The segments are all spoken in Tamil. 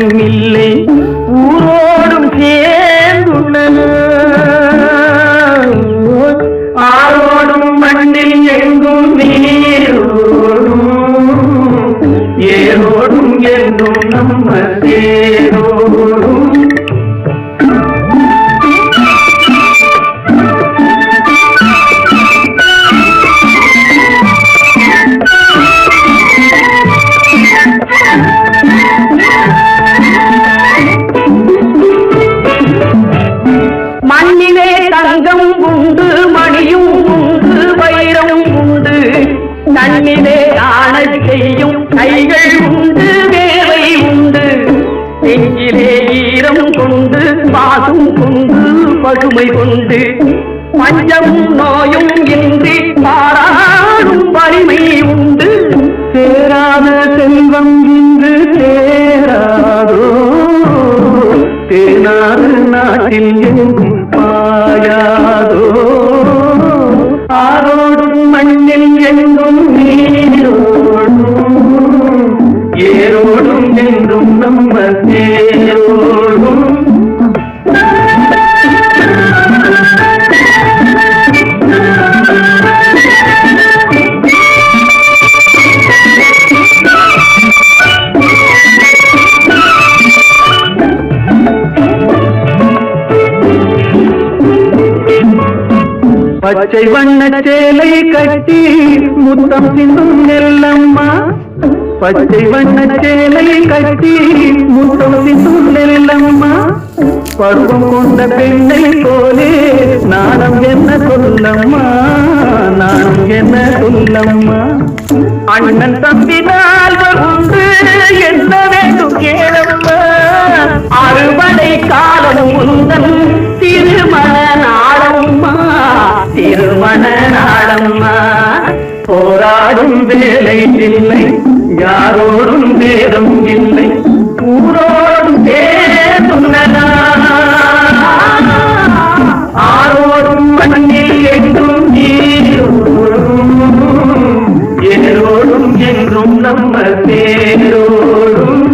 பேதம் இல்லை ஊரோடும் சேர்ந்துள்ளது ஆரோடும் மண்ணில் எங்கும் நீரோடும் ஏரோடும் என்றும் நம்ம தேரோடும் மண்ணிலே தங்கம் உண்டு மணியும் உண்டு வைரம் உண்டு கண்ணிலே ஆணை செய்யும் கைகள் உண்டு வேலை உண்டு நெஞ்சிலே ஈரம் கொண்டு பாசும் கொண்டு பசுமை கொண்டு பஞ்சமும் நோயும் இன்றி பாராடும் வலிமை உண்டு சேராத செல்வம் இன்று சேராதோ தேனாறு நாட்டில் எங்கும் பாயாதோ ஆரோடும் மண்ணில் எங்கும் நீரோடும் ஏரோடும் என்றும் நம்ம தேரோடும் பச்சை வண்ண சேலை கட்டி முத்தம் சிந்தும் நெல்லம்மா பச்சை வண்ண சேலை கட்டி முத்தம் சிந்தும் நெல்லம்மா பருவம் கொண்ட பெண்ணை போலே நாணம் என்ன சொல்லம்மா நாணம் என்ன சொல்லம்மா அண்ணன் தம்பி நால்வர் உண்டு என்ன வேண்டும் கேளம்மா அறுவடை காலம் உந்தன் திருமண நாளம்மா திருமண நாளம்மா போராடும் வேலை இல்லை யாரோடும் வேதம் இல்லை ஊரோடும் தேர்ந்துள்ளதா ஆரோடும் மண்ணில் எங்கும் நீரோடும் ஏரோடும் என்றும் நம்ம தேரோடும்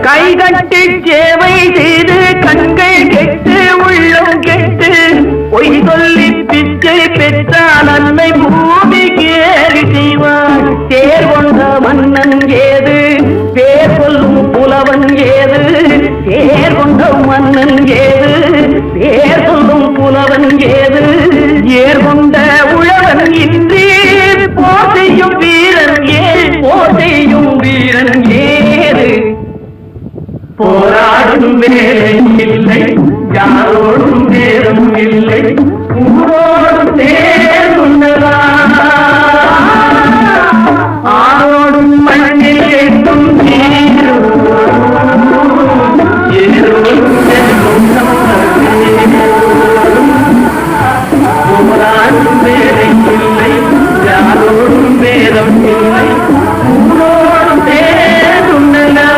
கைகட்டி சேவை செய்து கண்கள் கெட்டு உள்ளம் கெட்டு பொய் சொல்லி பிச்சை பெற்றால் அன்னை பூமி கேலி செய்வார் தேர் கொண்ட மன்னன் ஏது பேர் சொல்லும் புலவன் ஏது தேர் கொண்ட மன்னன் ஏது பேர் சொல்லும் புலவன் ஏது ஏர் கொண்ட உழவன் இன்றி போர் செய்யும் வீரன் ஏது போர் செய்யும் வீரன் ஏது போராடும் வேலை இல்லை யாரோடும் நேரம் இல்லை ஊரோடும் தேர்ந்துள்ளதா ஆரோடும் மண்ணில் எங்கும் நீரோடும் ஏரோடும் என்றும் போராடும் வேலை இல்லை யாரோடும் நேரம் இல்லை ஊரோடும் தேர்ந்துள்ளதா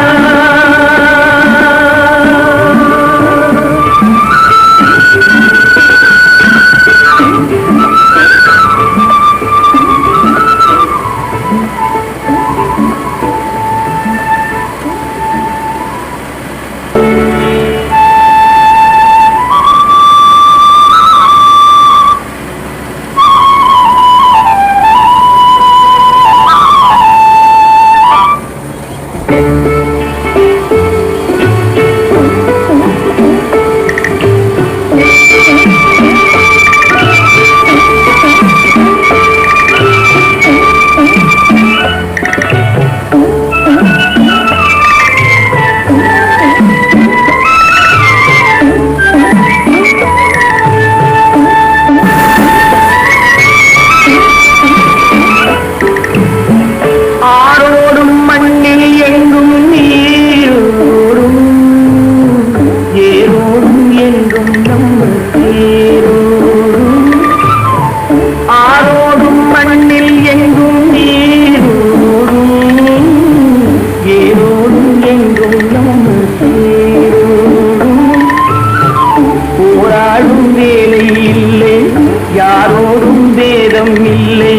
யாரோடும் வேதம் இல்லை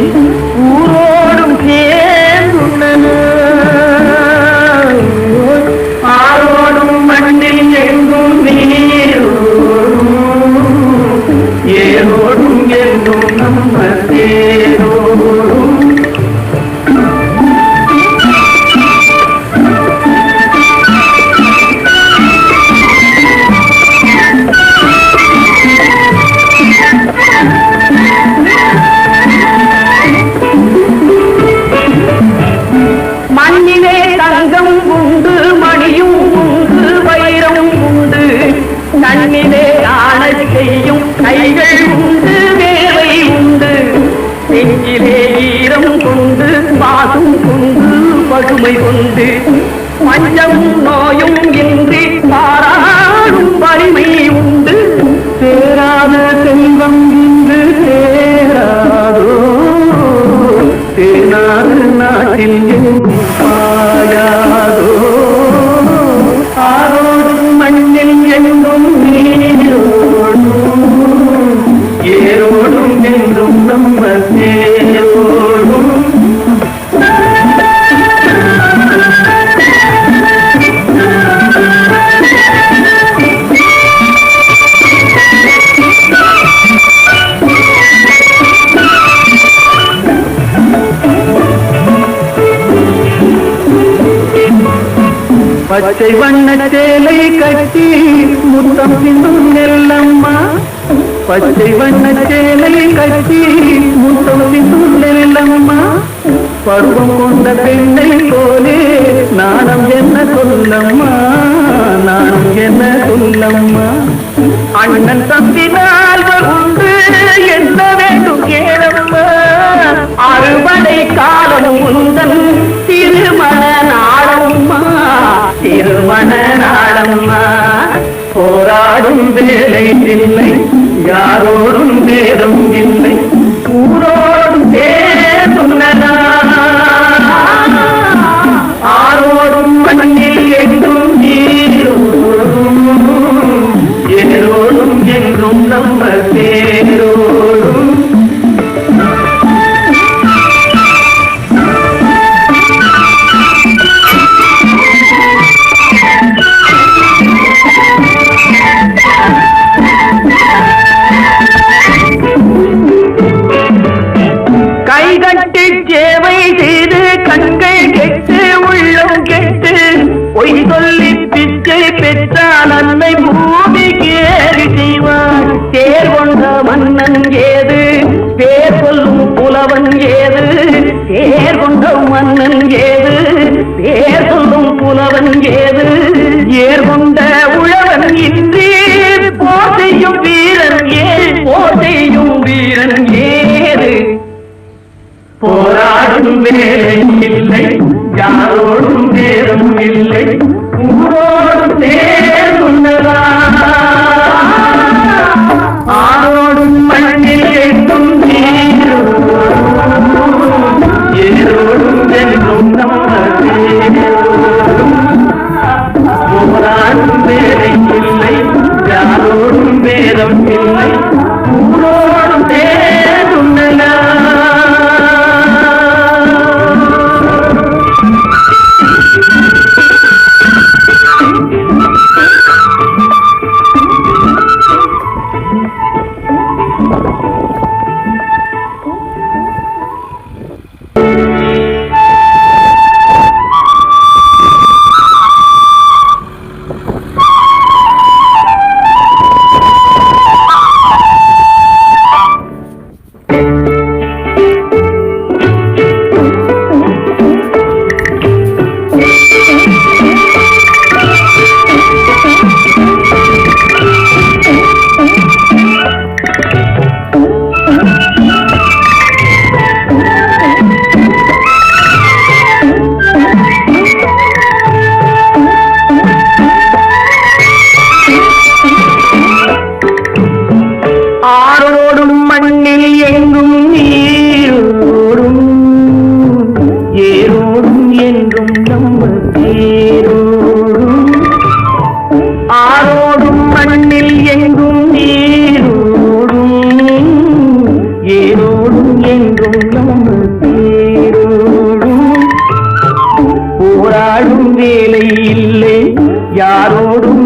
ஊரோடும் சேர்ந்துள்ளன ஆரோடும் மண்ணில் எங்கும் நீரோடும் ஏரோடும் எங்கும் நம்ம தேரோடும் மண்ணிலே தங்கம் உண்டு மணியும் உண்டு வைரம் உண்டு கண்ணிலே ஆணை செய்யும் கைகள் உண்டு வேலை உண்டு நெஞ்சிலே ஈரம் கொண்டு பாசும் கொண்டு பசுமை கொண்டு மஞ்சமும் நோயும் இன்றி பாராடும் வலிமை உண்டு சேராத செல்வம் இன்று சேராதோ தேனாறு நாட்டில் எங்கும் பாயாதோ ஆரோடும் மண்ணில் எங்கும் நீரோடும் ஏரோடும் என்றும் நம்ம தேரோடும் பச்சை வண்ண சேலை கட்டி முத்தம் சிந்தும் நெல்லம்மா பச்சை வண்ண சேலை கட்டி முத்தம் சிந்தும் நெல்லம்மா பருவம் கொண்ட பெண்ணை போலே நாணம் என்ன சொல்லம்மா நாணம் என்ன சொல்லம்மா அண்ணன் தம்பினால் உண்டு என்ன வேண்டும் கேளம்மா அறுவடை காலம் உந்தன் திருமண நாளம்மா திருமண நாளம்மா போராடும் வேலை இல்லை யாரோடும் வேதம் இல்லை ஊரோடும் சேர்ந்துள்ளதா ஆரோடும் மண்ணில் எங்கும் நீரோடும் ஏரோடும் என்றும் நம்ம தேரோடும் கைகட்டி சேவை செய்து கண்கள் கெட்டு உள்ளம் கெட்டு பொய் சொல்லி பிச்சை பெற்றால் அன்னை பூமி கேலி செய்வார் தேர் கொண்ட மன்னன் ஏது பேர் சொல்லும் புலவன் ஏது தேர் கொண்ட மன்னன் ஏது பேர் சொல்லும் புலவன் ஏது ஏர் கொண்ட உழவன் இன்றி போர் செய்யும் வீரன் ஏது போர் செய்யும் வீரன் ஏது போராடும் வேலை இல்லை யாரோடும் நேரம் இல்லை ஊரோடும் சேர்ந்துள்ளதா ஆரோடும் மண்ணில் எங்கும் நீரோடும் ஏரோடும் என்றும் நம்ம தேரோடும் போராடும் வேலை இல்லை யாரோடும் வேதம் இல்லை ஊரோடும் சேர்ந்துள்ளதா Thank you.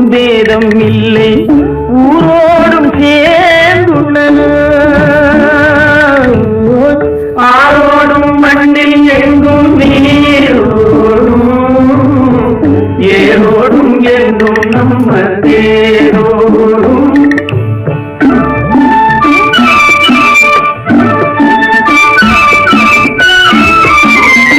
பேதம் இல்லை ஊரோடும் சேர்ந்துள்ளன ஆரோடும் மண்ணில் எங்கும் நீரோடும் ஏரோடும் என்றும் நம்ம தேர்